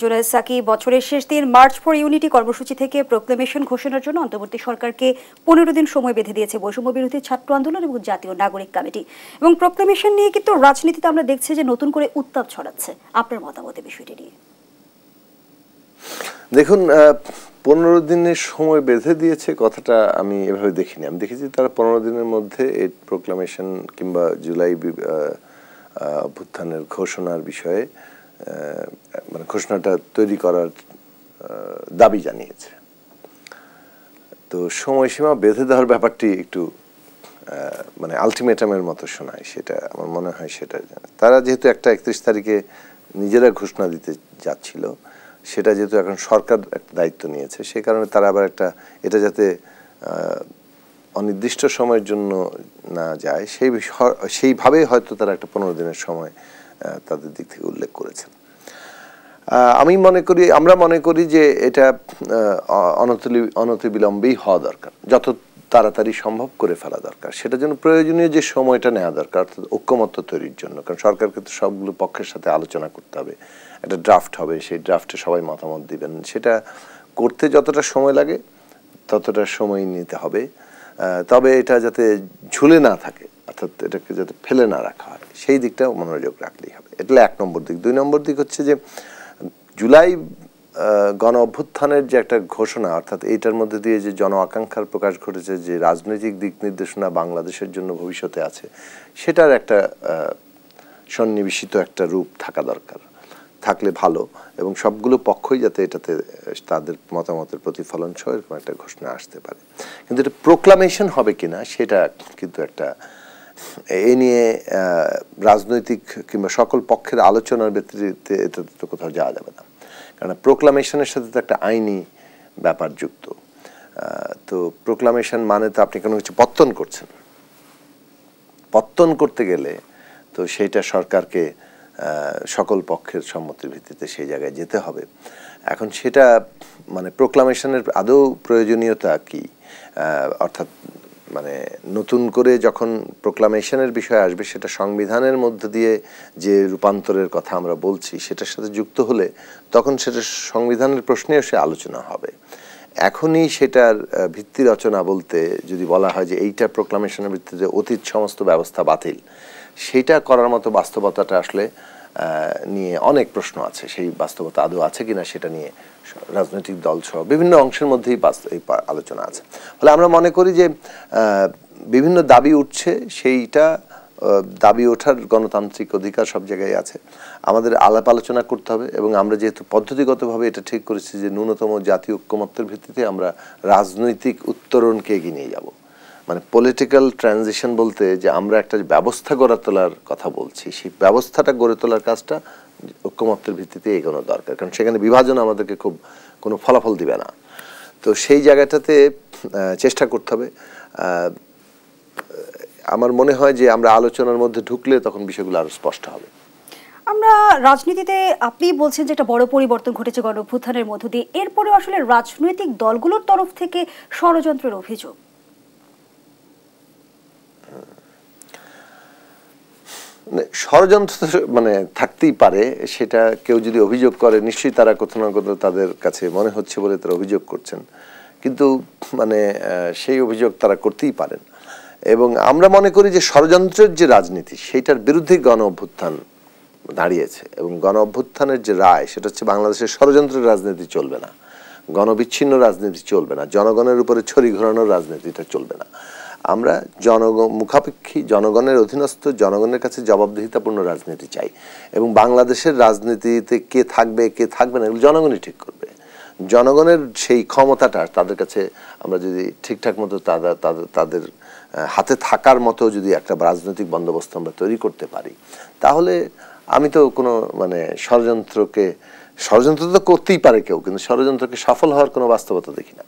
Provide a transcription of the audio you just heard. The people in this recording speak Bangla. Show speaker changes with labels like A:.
A: জুনায়েদ সাকি, বছরের শেষ দিন মার্চ ফর ইউনিটি কর্মসূচি থেকে প্রোক্লেমেশন ঘোষণার জন্য অন্তর্বর্তী সরকারকে 15 দিন সময় বেঁধে দিয়েছে বৈষম্য বিরোধী ছাত্র আন্দোলন এবং জাতীয় নাগরিক কমিটি। এবং প্রোক্লেমেশন নিয়ে কিন্তু রাজনীতিতে আমরা দেখছি যে নতুন করে উত্তাপ ছড়াচ্ছে। আপনার মতামত এই বিষয়টি নিয়ে?
B: দেখুন, 15 দিনের সময় বেঁধে দিয়েছে কথাটা আমি এভাবে দেখিনি। আমি দেখেছি তারা 15 দিনের মধ্যে এই প্রোক্লেমেশন কিংবা জুলাই অভ্যুত্থানের ঘোষণার বিষয়ে মানে ঘোষণাটা তৈরি করার দাবি জানিয়েছে। তো সময়সীমা বেঁধে দেওয়ার ব্যাপারটি একটু মানে আলটিমেটামের মতো শোনায়, সেটা আমার মনে হয়। সেটা তারা যেহেতু একটা 31 তারিখে নিজেরা ঘোষণা দিতে যাচ্ছিল, সেটা যেহেতু এখন সরকার একটা দায়িত্ব নিয়েছে, সে কারণে তারা আবার এটা যাতে অনির্দিষ্ট সময়ের জন্য না যায় সেইভাবেই হয়তো তারা একটা 15 দিনের সময় তাদের দিক থেকে উল্লেখ করেছেন। আমরা মনে করি যে এটা অনতিবিলম্বেই হওয়া দরকার, যত তাড়াতাড়ি সম্ভব করে ফেলা দরকার। সেটার জন্য প্রয়োজনীয় যে সময়টা নেওয়া দরকার, অর্থাৎ ঐক্যমত্য তৈরির জন্য, কারণ সরকারকে তো সবগুলো পক্ষের সাথে আলোচনা করতে হবে। একটা ড্রাফট হবে, সেই ড্রাফটে সবাই মতামত দিবেন। সেটা করতে যতটা সময় লাগে ততটা সময় নিতে হবে। তবে এটা যাতে ঝুলে না থাকে, অর্থাৎ এটাকে যাতে ফেলে না রাখা হয়, সেই দিকটা মনোযোগ রাখলেই হবে। এটা 1 নম্বর দিক। 2 নম্বর দিক হচ্ছে যে জুলাই গণ অভ্যুত্থানের যে একটা ঘোষণা, অর্থাৎ এইটার মধ্যে দিয়ে যে জন আকাঙ্ক্ষার প্রকাশ ঘটেছে, যে রাজনৈতিক দিক নির্দেশনা বাংলাদেশের জন্য ভবিষ্যতে আছে, সেটার একটা সন্নিবেশিত একটা রূপ থাকা দরকার, থাকলে ভালো। এবং সবগুলো পক্ষই যাতে এটাতে তাদের মতামতের প্রতিফলন সহ এরকম একটা ঘোষণা আসতে পারে। কিন্তু এটা প্রোক্লামেশন হবে কিনা সেটা কিন্তু একটা, এ নিয়ে রাজনৈতিক কিংবা সকল পক্ষের আলোচনার ভিত্তিতে এটা তো কোথাও যাওয়া যাবে না, কারণ প্রোক্লামেশনের সাথে তো একটা আইনি ব্যাপার যুক্ত। তো প্রোক্লামেশন মানে তো আপনি কোনো কিছু পত্তন করছেন। পত্তন করতে গেলে তো সেইটা সরকারকে সকল পক্ষের সম্মতির ভিত্তিতে সেই জায়গায় যেতে হবে। এখন সেটা মানে প্রোক্লামেশনের আদৌ প্রয়োজনীয়তা কি, অর্থাৎ মানে নতুন করে যখন প্রোক্লামেশনের বিষয় আসবে, সেটা সংবিধানের মধ্য দিয়ে যে রূপান্তরের কথা আমরা বলছি সেটার সাথে যুক্ত হলে তখন সেটা সংবিধানের প্রশ্নে এসে আলোচনা হবে। এখনই সেটার ভিত্তি রচনা বলতে যদি বলা হয় যে এইটা প্রোক্লামেশনের ভিত্তিতে অতীত সমস্ত ব্যবস্থা বাতিল, সেটা করার মতো বাস্তবতাটা আসলে নিয়ে অনেক প্রশ্ন আছে। সেই বাস্তবতা আদৌ আছে কিনা সেটা নিয়ে রাজনৈতিক দল সহ বিভিন্ন অংশের মধ্যেই এই আলোচনা আছে। ফলে আমরা মনে করি যে বিভিন্ন দাবি উঠছে, সেইটা দাবি ওঠার গণতান্ত্রিক অধিকার সব জায়গায় আছে। আমাদের আলাপ আলোচনা করতে হবে। এবং আমরা যেহেতু পদ্ধতিগতভাবে এটা ঠিক করেছি যে ন্যূনতম জাতীয় ঐক্যমত্যের ভিত্তিতে আমরা রাজনৈতিক উত্তরণকে এগিয়ে নিয়ে যাব, মানে পলিটিক্যাল ট্রানজিশন বলতে যে আমরা একটা ব্যবস্থা গড়ে তোলার কথা বলছি, সেই ব্যবস্থাটা গড়ে তোলার কাজটা ঐক্যমত্যের ভিত্তিতে এগোনো দরকার, কারণ সেখানে বিভাজন আমাদেরকে কোনো ফলাফল দিবে না। তো সেই জায়গাটাতে চেষ্টা করতে হবে। আমার মনে হয় যে আমরা আলোচনার মধ্যে ঢুকলে তখন বিষয়গুলো আরো স্পষ্ট হবে।
A: আমরা রাজনীতিতে আপনি বলছেন যে একটা বড় পরিবর্তন ঘটেছে গণ অভ্যুত্থানের মধ্য দিয়ে, এরপরে আসলে রাজনৈতিক দলগুলোর তরফ থেকে ষড়যন্ত্রের অভিযোগ,
B: ষড়যন্ত্র মানে থাকতেই পারে। সেটা কেউ যদি অভিযোগ করে, নিশ্চয়ই তারা কোথাও না কোথাও তাদের কাছে মনে হচ্ছে বলে তারা অভিযোগ করছেন, কিন্তু মানে সেই অভিযোগ তারা করতেই পারেন। এবং আমরা মনে করি যে ষড়যন্ত্রের যে রাজনীতি, সেইটার বিরুদ্ধে গণ অভ্যুত্থান দাঁড়িয়েছে। এবং গণ অভ্যুত্থানের যে রায়, সেটা হচ্ছে বাংলাদেশের ষড়যন্ত্রের রাজনীতি চলবে না, গণবিচ্ছিন্ন রাজনীতি চলবে না, জনগণের উপরে ছড়ি ঘোরানোর রাজনীতিটা চলবে না। আমরা মুখাপেক্ষী, জনগণের অধীনস্থ, জনগণের কাছে জবাবদিহিতাপূর্ণ রাজনীতি চাই। এবং বাংলাদেশের রাজনীতিতে কে থাকবে কে থাকবে না, এগুলো জনগণই ঠিক করবে। জনগণের সেই ক্ষমতাটা তাদের কাছে আমরা যদি ঠিকঠাক মতো তাদের হাতে থাকার মতো যদি একটা রাজনৈতিক বন্দোবস্ত আমরা তৈরি করতে পারি, তাহলে আমি তো কোনো মানে ষড়যন্ত্র তো করতেই পারে কেউ, কিন্তু ষড়যন্ত্রকে সফল হওয়ার কোনো বাস্তবতা দেখি না।